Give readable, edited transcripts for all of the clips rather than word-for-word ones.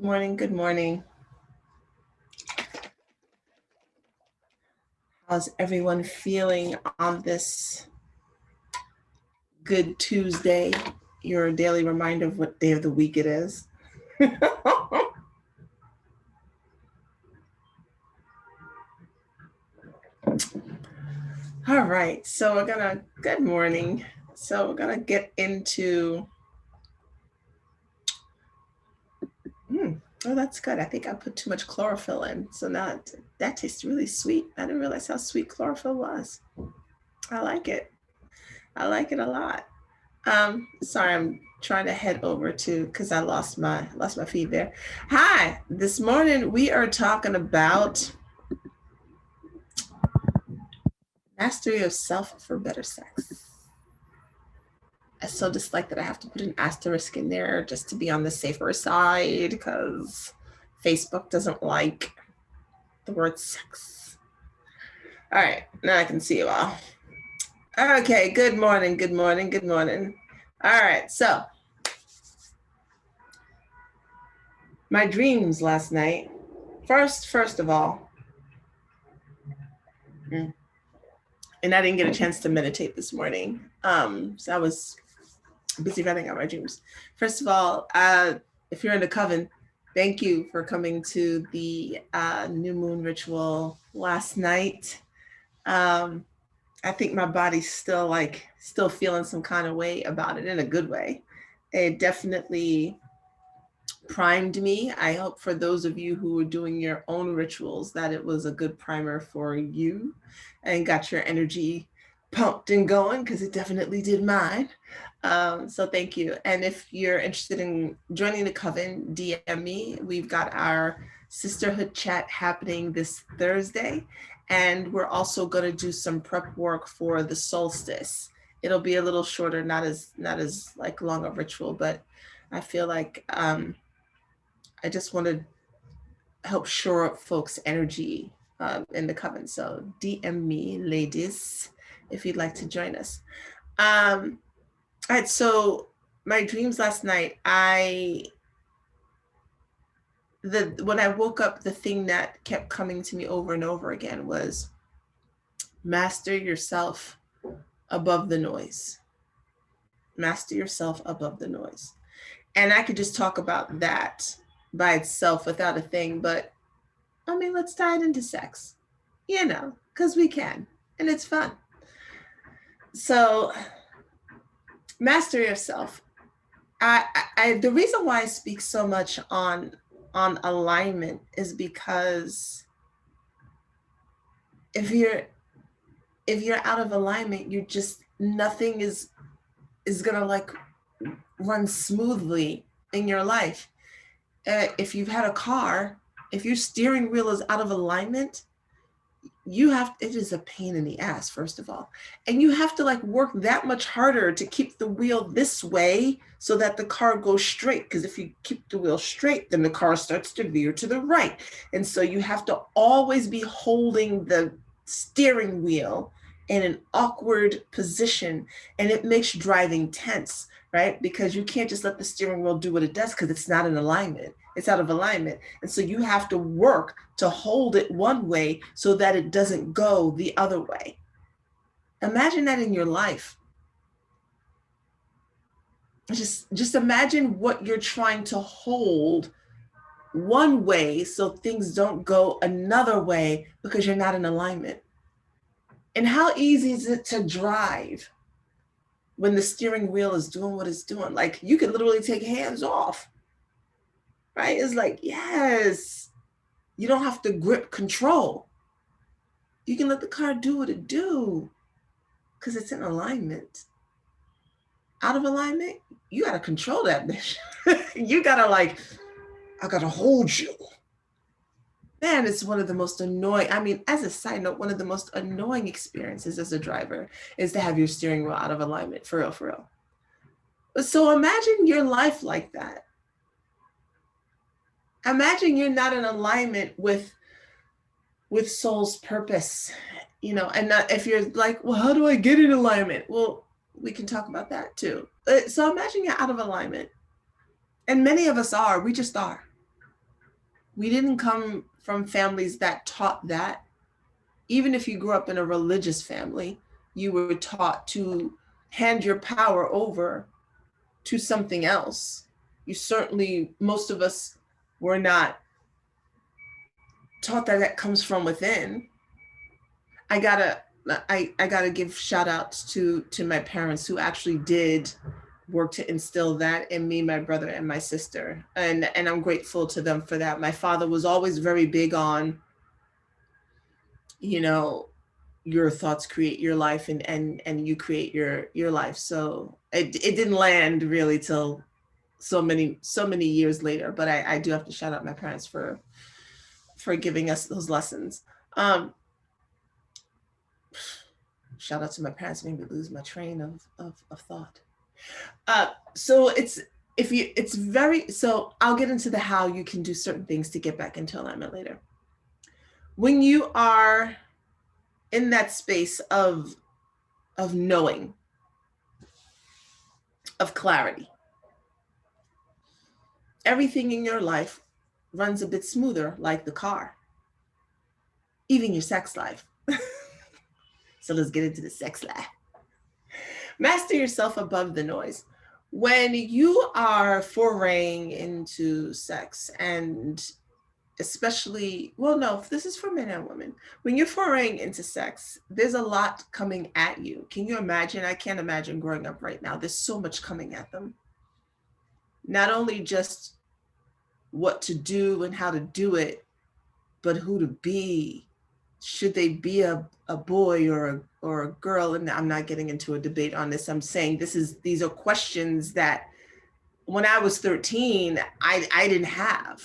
morning. Good morning. How's everyone feeling on this good Tuesday? Your daily reminder of what day of the week it is. All right. Good morning. So we're going to get into, oh, that's good. I think I put too much chlorophyll in. So now that tastes really sweet. I didn't realize how sweet chlorophyll was. I like it. I like it a lot. Sorry, I'm trying to head over to because I lost my feed there. Hi, this morning we are talking about mastery of self for better sex. I so dislike that I have to put an asterisk in there just to be on the safer side because Facebook doesn't like the word sex. All right, now I can see you all. Okay, good morning, good morning, good morning. All right, so my dreams last night. First of all, and I didn't get a chance to meditate this morning. So I was busy writing out my dreams. First of all, if you're in the coven, thank you for coming to the new moon ritual last night. I think my body's still feeling some kind of way about it in a good way. It definitely primed me. I hope for those of you who are doing your own rituals that it was a good primer for you and got your energy pumped and going, because it definitely did mine. So thank you. And if you're interested in joining the coven, DM me. We've got our sisterhood chat happening this Thursday. And we're also going to do some prep work for the solstice. It'll be a little shorter, not as like long a ritual, but I feel like I just want to help shore up folks' energy in the coven. So DM me, ladies, if you'd like to join us. All right, so my dreams last night, when I woke up, the thing that kept coming to me over and over again was master yourself above the noise. Master yourself above the noise. And I could just talk about that by itself without a thing, but I mean, let's tie it into sex, because we can, and it's fun. So mastery of self. The reason why I speak so much on alignment is because if you're out of alignment, you're just, nothing is gonna like run smoothly in your life. If you've had a car, if your steering wheel is out of alignment, it is a pain in the ass, first of all. And you have to like work that much harder to keep the wheel this way so that the car goes straight. Because if you keep the wheel straight, then the car starts to veer to the right. And so you have to always be holding the steering wheel in an awkward position. And it makes driving tense, right? Because you can't just let the steering wheel do what it does because it's not in alignment. It's out of alignment. And so you have to work to hold it one way so that it doesn't go the other way. Imagine that in your life. Just imagine what you're trying to hold one way so things don't go another way because you're not in alignment. And how easy is it to drive when the steering wheel is doing what it's doing? Like, you could literally take hands off. Right? It's like, yes, you don't have to grip control. You can let the car do what it do because it's in alignment. Out of alignment, you got to control that bitch. You got to I got to hold you. Man, it's one of the most annoying, as a side note, one of the most annoying experiences as a driver is to have your steering wheel out of alignment, for real. So imagine your life like that. Imagine you're not in alignment with soul's purpose, and not, if you're like, well, how do I get in alignment? Well, we can talk about that too. So imagine you're out of alignment, and many of us are. We just are. We didn't come from families that taught that. Even if you grew up in a religious family, you were taught to hand your power over to something else. You certainly, most of us were not taught that that comes from within. I gotta give shout outs to my parents who actually did work to instill that in me, my brother, and my sister. And I'm grateful to them for that. My father was always very big on, you know, your thoughts create your life, and you create your life. So it didn't land really till so many years later. But I do have to shout out my parents for giving us those lessons. Shout out to my parents, made me lose my train of thought. So it's very, so I'll get into the how you can do certain things to get back into alignment later. When you are in that space of knowing, of clarity, everything in your life runs a bit smoother, like the car, even your sex life. So let's get into the sex life. Master yourself above the noise. When you are foraying into sex, and especially, well, no, this is for men and women. When you're foraying into sex, there's a lot coming at you. Can you imagine? I can't imagine growing up right now. There's so much coming at them. Not only just what to do and how to do it, but who to be. Should they be a boy or a girl? And I'm not getting into a debate on this. I'm saying these are questions that when I was 13, I didn't have.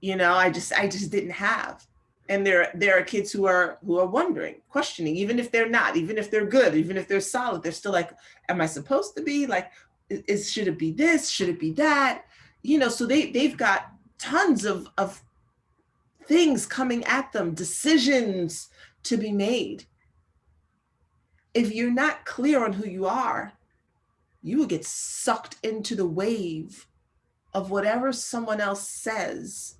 You know, I just didn't have. And there are kids who are wondering, questioning, even if they're not, even if they're good, even if they're solid, they're still like, am I supposed to be like, should it be this? Should it be that? You know, so they've got tons of things coming at them, decisions to be made. If you're not clear on who you are, you will get sucked into the wave of whatever someone else says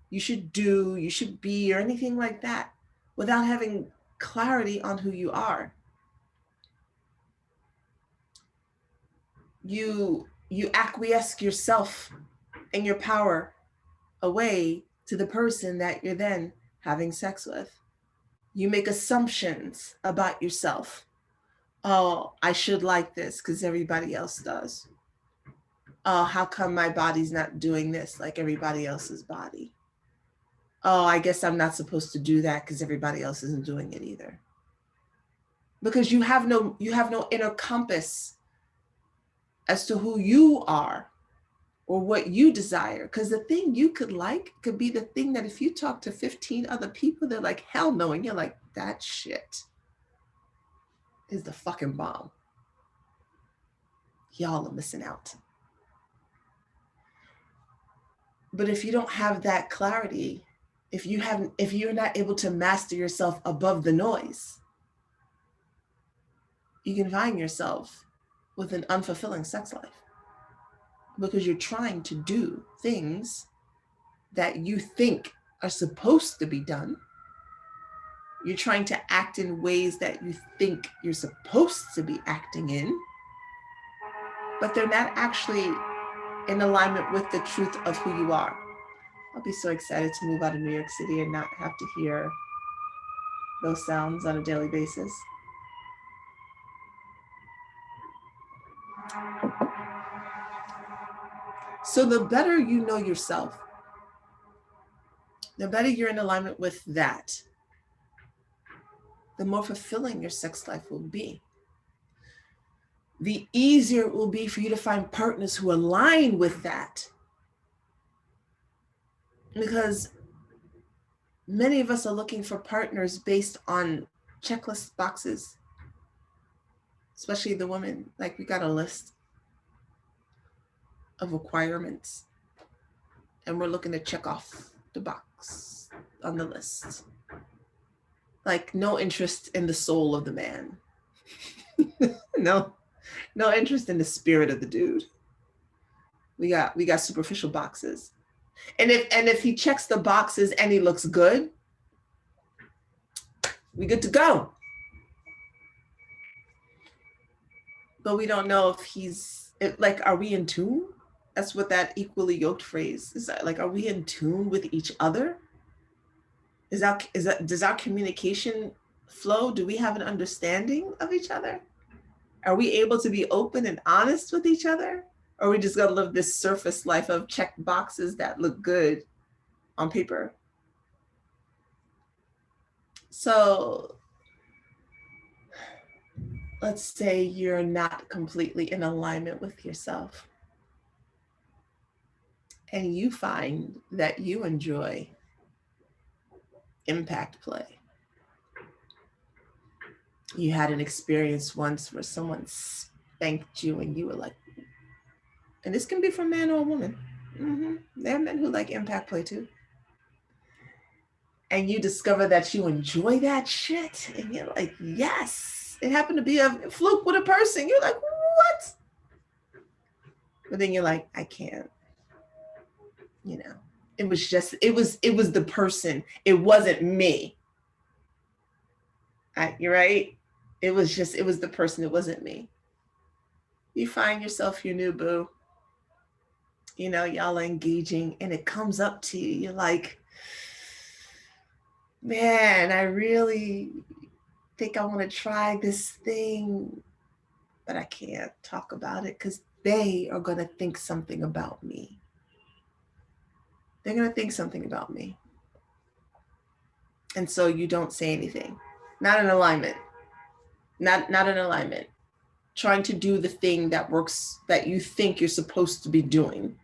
you should do, you should be, or anything like that, without having clarity on who you are. You acquiesce yourself and your power away to the person that you're then having sex with. You make assumptions about yourself. Oh, I should like this because everybody else does. Oh, how come my body's not doing this like everybody else's body? Oh, I guess I'm not supposed to do that because everybody else isn't doing it either. Because you have no inner compass as to who you are or what you desire. Because the thing you could like could be the thing that if you talk to 15 other people, they're like, hell no. And you're like, that shit is the fucking bomb. Y'all are missing out. But if you don't have that clarity, if you're not able to master yourself above the noise, you can find yourself with an unfulfilling sex life because you're trying to do things that you think are supposed to be done. You're trying to act in ways that you think you're supposed to be acting in, but they're not actually in alignment with the truth of who you are. I'll be so excited to move out of New York City and not have to hear those sounds on a daily basis. So the better you know yourself, the better you're in alignment with that, the more fulfilling your sex life will be. The easier it will be for you to find partners who align with that. Because many of us are looking for partners based on checklist boxes, especially the women. Like, we got a list of requirements and we're looking to check off the box on the list. Like, no interest in the soul of the man. No interest in the spirit of the dude. We got superficial boxes. And if he checks the boxes and he looks good, we good to go. But we don't know if like, are we in tune? That's what that equally yoked phrase is. That, like, are we in tune with each other? Does our communication flow? Do we have an understanding of each other? Are we able to be open and honest with each other? Or are we just gonna live this surface life of check boxes that look good on paper? So let's say you're not completely in alignment with yourself, and you find that you enjoy impact play. You had an experience once where someone spanked you and you were like, and this can be from a man or a woman. There are men who like impact play too. And you discover that you enjoy that shit. And you're like, yes. It happened to be a fluke with a person. You're like, what? But then you're like, I can't. You know, it was the person. It wasn't me. You're right. It was the person. It wasn't me. You find yourself your new boo. You know, y'all are engaging and it comes up to you. You're like, man, I really think I want to try this thing, but I can't talk about it because they are going to think something about me. They're going to think something about me. And so you don't say anything. Not in alignment. Not in alignment. Trying to do the thing that works, that you think you're supposed to be doing.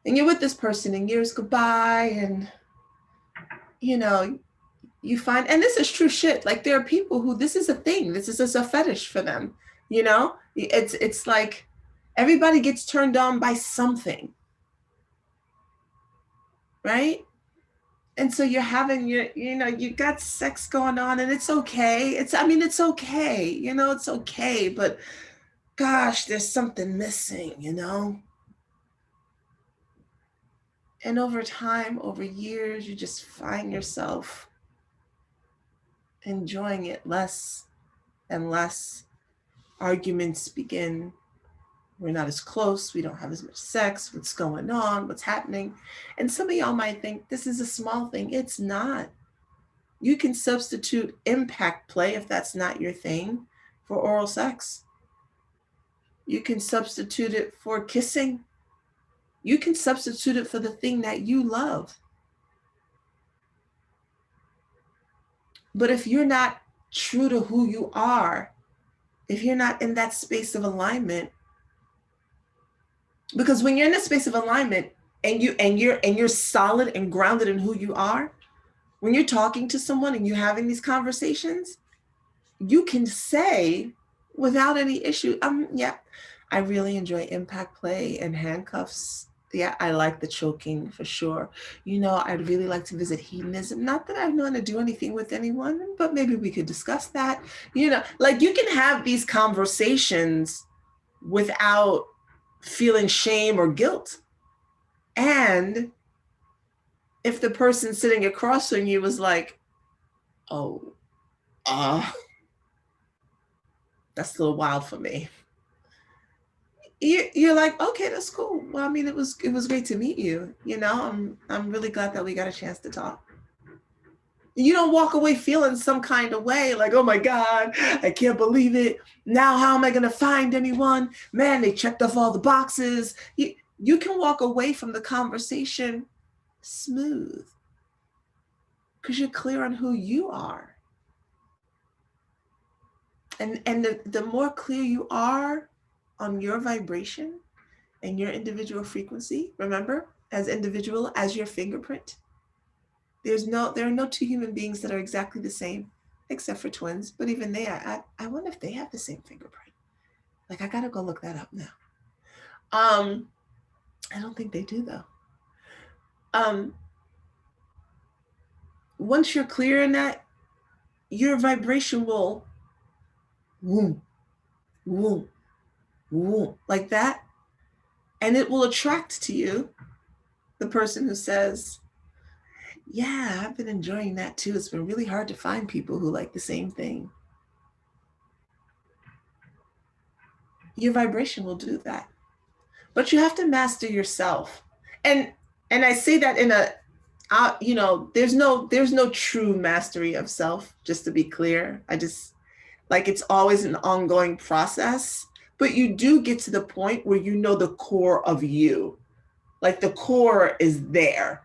And you're with this person and years go by and, you know, you find, and this is true shit. Like there are people who this is a thing. This is a fetish for them. You know, it's like everybody gets turned on by something. Right? And so you're having you got sex going on and it's okay. It's okay. You know, it's okay. But gosh, there's something missing, you know? And over time, over years, you just find yourself enjoying it less and less. Arguments begin. We're not as close. We don't have as much sex. What's going on? What's happening? And some of y'all might think this is a small thing. It's not. You can substitute impact play, if that's not your thing, for oral sex. You can substitute it for kissing. You can substitute it for the thing that you love. But if you're not true to who you are, if you're not in that space of alignment, because when you're in a space of alignment and you're solid and grounded in who you are, when you're talking to someone and you're having these conversations, you can say without any issue, yeah, I really enjoy impact play and handcuffs. Yeah, I like the choking for sure. You know, I'd really like to visit hedonism. Not that I want to do anything with anyone, but maybe we could discuss that. You know, like you can have these conversations without feeling shame or guilt. And if the person sitting across from you was like, oh, that's a little wild for me. You're like, okay, that's cool. Well, I mean, it was great to meet you. You know, I'm really glad that we got a chance to talk. You don't walk away feeling some kind of way like, oh my God, I can't believe it. Now, how am I going to find anyone? Man, they checked off all the boxes. You can walk away from the conversation smooth because you're clear on who you are. And the more clear you are on your vibration and your individual frequency, remember, as individual, as your fingerprint, there are no two human beings that are exactly the same, except for twins. But even they are, I wonder if they have the same fingerprint. Like, I gotta go look that up now. I don't think they do though. Once you're clear in that, your vibration will whoom, whoom, whoom, like that. And it will attract to you the person who says, yeah, I've been enjoying that too. It's been really hard to find people who like the same thing. Your vibration will do that. But you have to master yourself. And I say that in a there's no true mastery of self, just to be clear. I just like it's always an ongoing process, but you do get to the point where you know the core of you. Like the core is there.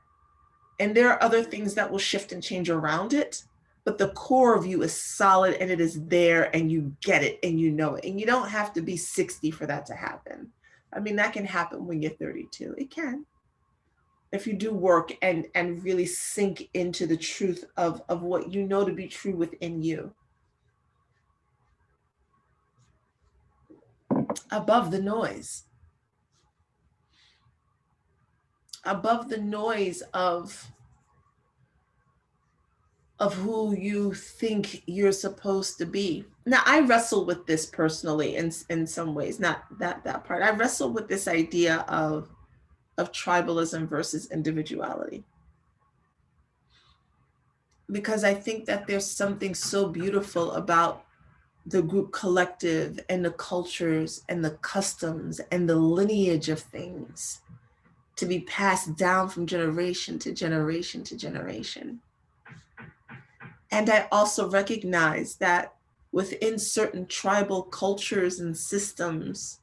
And there are other things that will shift and change around it, but the core of you is solid and it is there and you get it and you know it. And you don't have to be 60 for that to happen. I mean, that can happen when you're 32. It can. If you do work and really sink into the truth of what you know to be true within you. Above the noise. Above the noise of who you think you're supposed to be. Now, I wrestle with this personally in some ways, not that part. I wrestle with this idea of tribalism versus individuality. Because I think that there's something so beautiful about the group collective and the cultures and the customs and the lineage of things to be passed down from generation to generation to generation. And I also recognize that within certain tribal cultures and systems,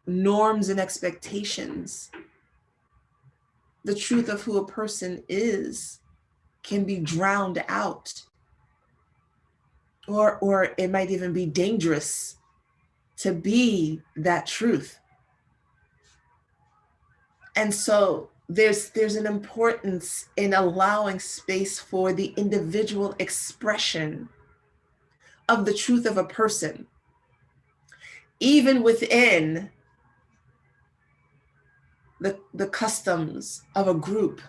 norms and expectations, the truth of who a person is can be drowned out. Or it might even be dangerous to be that truth. And so there's an importance in allowing space for the individual expression of the truth of a person, even within the customs of a group.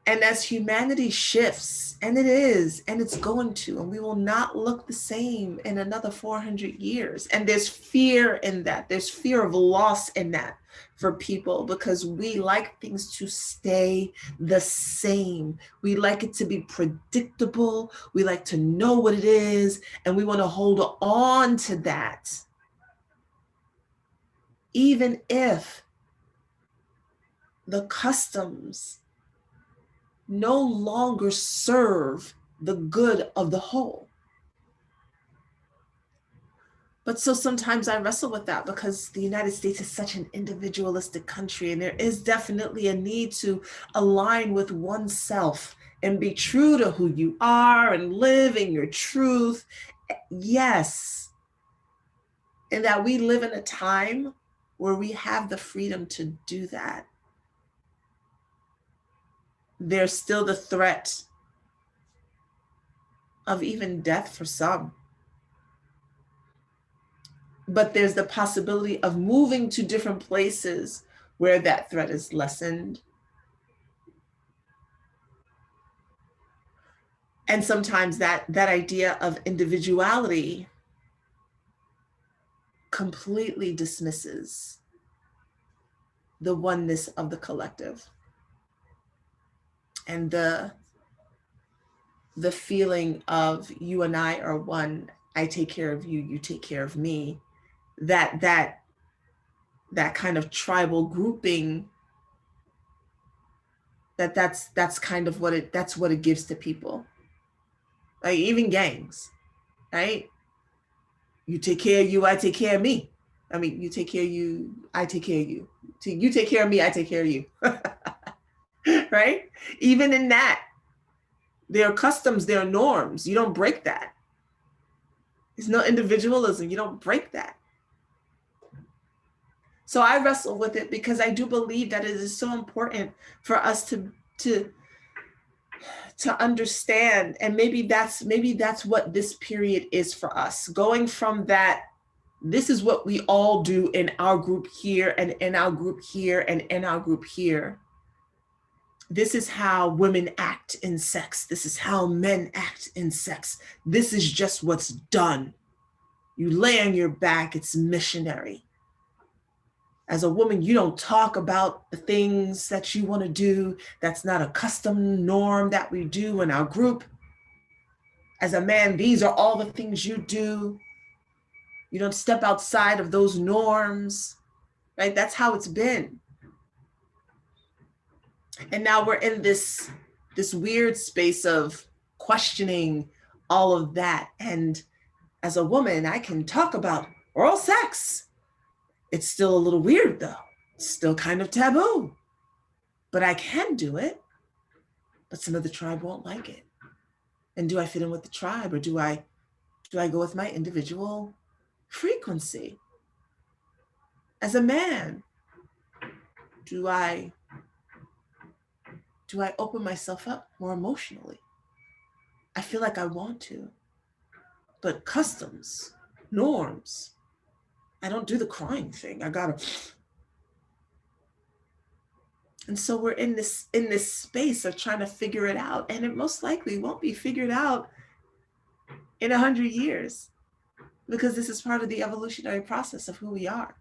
And as humanity shifts, and it's going to, and we will not look the same in another 400 years. And there's fear in that. There's fear of loss in that for people, because we like things to stay the same. We like it to be predictable. We like to know what it is, and we want to hold on to that. Even if the customs no longer serve the good of the whole. But so sometimes I wrestle with that, because the United States is such an individualistic country, and there is definitely a need to align with oneself and be true to who you are and live in your truth. Yes. And that we live in a time where we have the freedom to do that. There's still the threat of even death for some. But there's the possibility of moving to different places where that threat is lessened. And sometimes that idea of individuality completely dismisses the oneness of the collective. And the feeling of you and I are one, I take care of you, you take care of me, that kind of tribal grouping, that's kind of what it gives to people. Like even gangs, right? You take care of you, I take care of me. I mean, you take care of you, I take care of you. You take care of me, I take care of you. Right? Even in that, there are customs, there are norms. You don't break that. There's no individualism. You don't break that. So I wrestle with it, because I do believe that it is so important for us to understand. And maybe that's what this period is for us. Going from that, this is what we all do in our group here, and in our group here, and in our group here. This is how women act in sex. This is how men act in sex. This is just what's done. You lay on your back, it's missionary. As a woman, you don't talk about the things that you want to do. That's not a custom norm that we do in our group. As a man, these are all the things you do. You don't step outside of those norms, right? That's how it's been. And now we're in this weird space of questioning all of that. And as a woman, I can talk about oral sex. It's still a little weird though. It's still kind of taboo, but I can do it. But some of the tribe won't like it. And do I fit in with the tribe, or do I go with my individual frequency? As a man, do I open myself up more emotionally? I feel like I want to, but customs, norms, I don't do the crying thing. I gotta. And so we're in this space of trying to figure it out, and it most likely won't be figured out in 100 years, because this is part of the evolutionary process of who we are.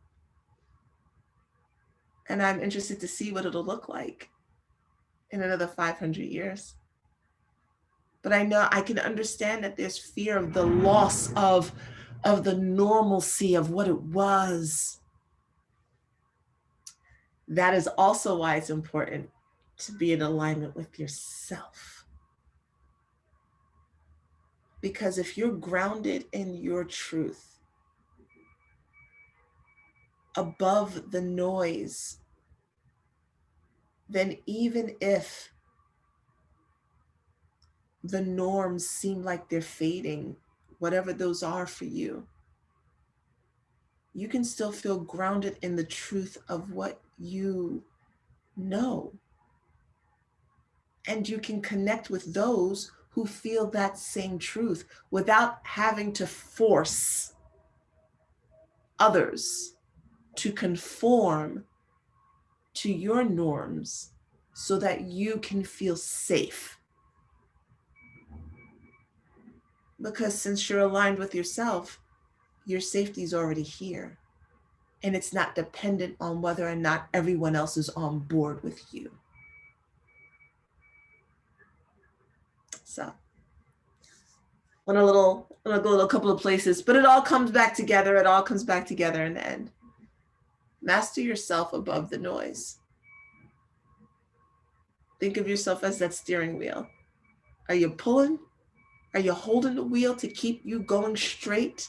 And I'm interested to see what it'll look like in another 500 years. But I know I can understand that there's fear of the loss of the normalcy of what it was. That is also why it's important to be in alignment with yourself. Because if you're grounded in your truth, above the noise, then even if the norms seem like they're fading, whatever those are for you, you can still feel grounded in the truth of what you know. And you can connect with those who feel that same truth without having to force others to conform to your norms so that you can feel safe. Because since you're aligned with yourself, your safety is already here. And it's not dependent on whether or not everyone else is on board with you. So I want to go a couple of places, but it all comes back together. It all comes back together in the end. Master yourself above the noise. Think of yourself as that steering wheel. Are you pulling? Are you holding the wheel to keep you going straight?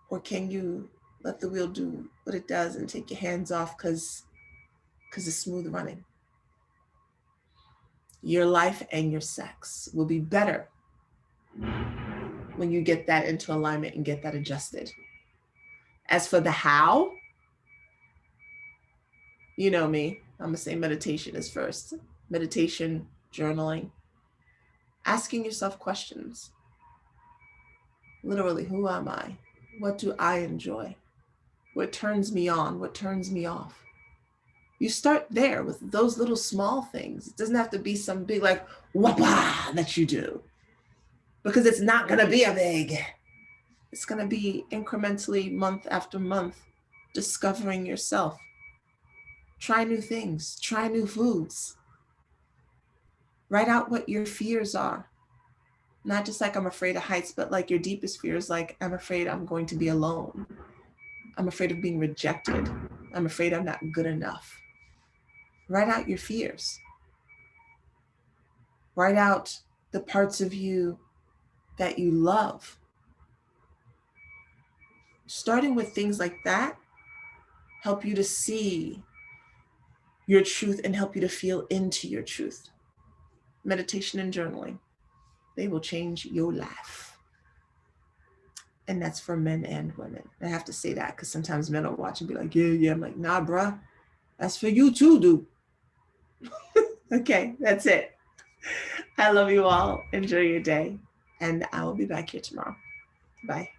Or can you let the wheel do what it does and take your hands off because it's smooth running? Your life and your sex will be better when you get that into alignment and get that adjusted. As for the how, you know me, I'm gonna say meditation is first. Meditation, journaling, asking yourself questions. Literally, who am I? What do I enjoy? What turns me on? What turns me off? You start there with those little small things. It doesn't have to be some big like whoppa that you do, because it's not gonna be a big. It's gonna be incrementally, month after month, discovering yourself. Try new things, try new foods. Write out what your fears are. Not just like I'm afraid of heights, but like your deepest fears, like I'm afraid I'm going to be alone. I'm afraid of being rejected. I'm afraid I'm not good enough. Write out your fears. Write out the parts of you that you love. Starting with things like that help you to see your truth and help you to feel into your truth. Meditation and journaling, they will change your life. And that's for men and women. I have to say that because sometimes men will watch and be like, yeah. I'm like, nah, bruh, that's for you too, dude. Okay, that's it. I love you all. Enjoy your day. And I will be back here tomorrow. Bye.